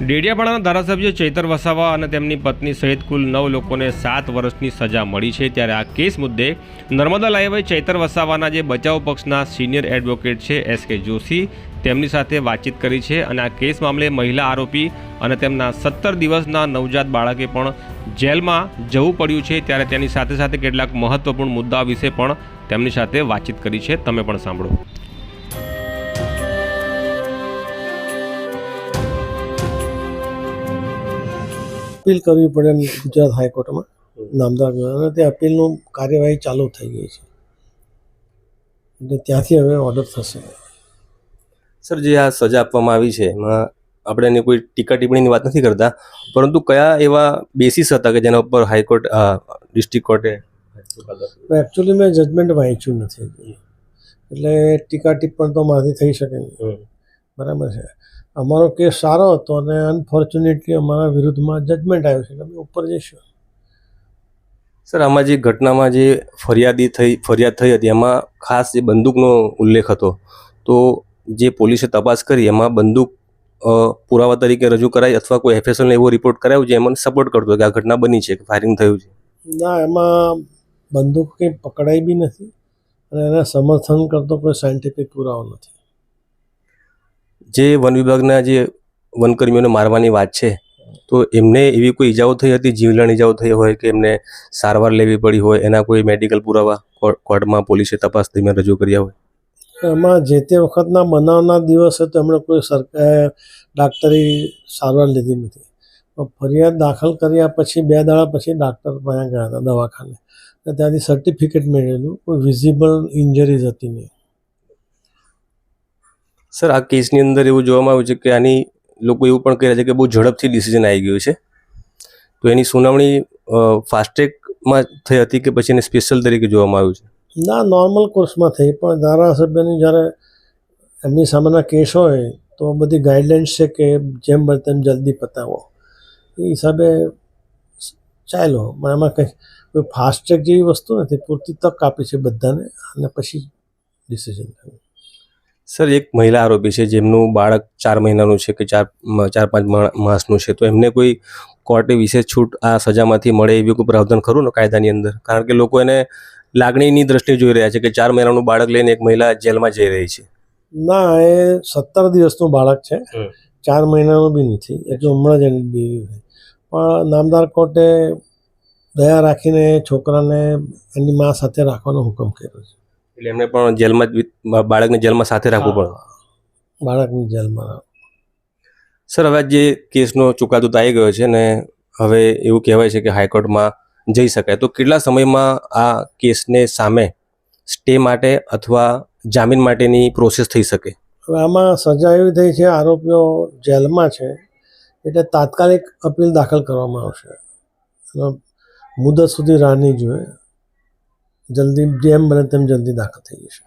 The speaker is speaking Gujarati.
ડેડિયાપાડાના ધારાસભ્ય ચૈતર વસાવા અને તેમની પત્ની સહિત કુલ 9 લોકોને 7 વર્ષની સજા મળી છે। ત્યારે આ કેસ મુદ્દે નર્મદા લાઈવે ચૈતર વસાવાના જે બચાવ પક્ષના સિનિયર એડવોકેટ છે SK જોશી તેમની સાથે વાતચીત કરી છે અને આ કેસ મામલે મહિલા આરોપી અને તેમના 17 દિવસના નવજાત બાળકે પણ જેલમાં જવું પડ્યું છે। ત્યારે તેની સાથે સાથે કેટલાક મહત્વપૂર્ણ મુદ્દા વિશે પણ તેમની સાથે વાતચીત કરી છે। તમે પણ સાંભળો। अपील करवी पड़े गुजरात हाईकोर्ट में नामदार અને તે અપીલનું કાર્યવાહી ચાલુ થઈ ગઈ છે એટલે ત્યાંથી હવે ઓર્ડર થશે। સર, જે આ સજા આપવામાં આવી છે એમાં આપણે એની કોઈ ટીકા ટિપ્પણીની વાત નથી કરતા, પરંતુ કયા એવા બેસિસ હતા કે જેના ઉપર હાઈકોર્ટ ડિસ્ટ્રિક્ટ કોર્ટે એકચ્યુઅલી મેં જજમેન્ટ વાંચ્યું નથી એટલે ટીકા ટિપ્પણ તો મારાથી થઈ શકે નહીં, બરાબર છે। અમારો કેસ સારો હતો અને અનફોર્ચ્યુનેટલી અમારા વિરુદ્ધમાં જજમેન્ટ આવ્યું છે એટલે અમે ઉપર જઈશું। સર, આમાં જે ઘટનામાં જે ફરિયાદ થઈ હતી એમાં ખાસ જે બંદૂકનો ઉલ્લેખ હતો, તો જે પોલીસે તપાસ કરી એમાં બંદૂક પુરાવા તરીકે રજૂ કરાઈ અથવા કોઈ FSL એવો રિપોર્ટ કરાયો જે એમને સપોર્ટ કરતો કે આ ઘટના બની છે, કે ફાયરિંગ થયું છે? ના, એમાં બંદૂક કંઈ પકડાઈ બી નથી અને એના સમર્થન કરતો કોઈ સાયન્ટિફિક પુરાવો નથી। જે વન વિભાગના જે વનકર્મીઓને મારવાની વાત છે, તો એમને એવી કોઈ ઈજાઓ થઈ હતી, જીવલેણ ઈજાઓ થઈ હોય કે એમને સારવાર લેવી પડી હોય, એના કોઈ મેડિકલ પુરાવા કોર્ટમાં પોલીસે તપાસ દરમિયાન રજૂ કર્યા હોય? એમાં જે તે વખતના બનાવના દિવસે તો એમણે કોઈ ડાક્ટરી સારવાર લીધી નથી, પણ ફરિયાદ દાખલ કર્યા પછી 2 દાડા પછી ડાક્ટર ત્યાં ગયા હતા દવાખાને અને ત્યાંથી સર્ટિફિકેટ મેળવેલું, કોઈ વિઝિબલ ઇન્જરીઝ હતી નહીં। સર, આ કેસની અંદર એવું જોવામાં આવ્યું છે કે આની લોકો એવું પણ કહે છે કે બહુ ઝડપથી ડિસિઝન આવી ગયું છે, તો એની સુનાવણી ફાસ્ટ ટ્રેકમાં થઈ હતી કે પછી એને સ્પેશિયલ તરીકે જોવામાં આવ્યું છે? ના, નોર્મલ કોર્સમાં થઈ, પણ ધારાસભ્યની જ્યારે એમની સામેના કેસ હોય તો બધી ગાઈડલાઇન્સ છે કે જેમ બને તેમ જલ્દી પતાવો, એ હિસાબે ચાલ્યો। પણ એમાં કંઈ કોઈ ફાસ્ટ ટ્રેક જેવી વસ્તુ નથી, પૂરતી તક આપી છે બધાને અને પછી ડિસિઝન થયું। સર, એક મહિલા આરોપી છે જેમનું બાળક 4 મહિનાનું છે કે 4-5 માસનું છે, તો એમને કોઈ કોર્ટે વિશેષ છૂટ આ સજામાંથી મળે એવી કોઈ પ્રાવધાન ખરું ને કાયદાની અંદર? કારણ કે લોકો એને લાગણીની દ્રષ્ટિએ જોઈ રહ્યા છે કે 4 મહિનાનું બાળક લઈને એક મહિલા જેલમાં જઈ રહી છે। ના, એ 17 દિવસનું બાળક છે, 4 મહિનાનું બી નથી, એટલે હમણાં જ એની ડિલિવરી થઈ, પણ નામદાર કોર્ટે દયા રાખીને છોકરાને એની મા સાથે રાખવાનો હુકમ કર્યો છે। એટલે એમને પણ જેલમાં બાળકને જેલમાં સાથે રાખવું પડે? બાળકની જેલમાં। સર, હવે જે કેસનો ચુકાદો તો આવી ગયો છે ને હવે એવું કહેવાય છે કે હાઈકોર્ટમાં જઈ શકાય, તો કેટલા સમયમાં આ કેસને સામે સ્ટે માટે અથવા જામીન માટેની પ્રોસેસ થઈ શકે? હવે આમાં સજા એવી થઈ છે, આરોપીઓ જેલમાં છે એટલે તાત્કાલિક અપીલ દાખલ કરવામાં આવશે, મુદત સુધી રાહ નહીં જોઈએ, જલ્દી જેમ બને તેમ જલ્દી દાખલ થઈ જશે।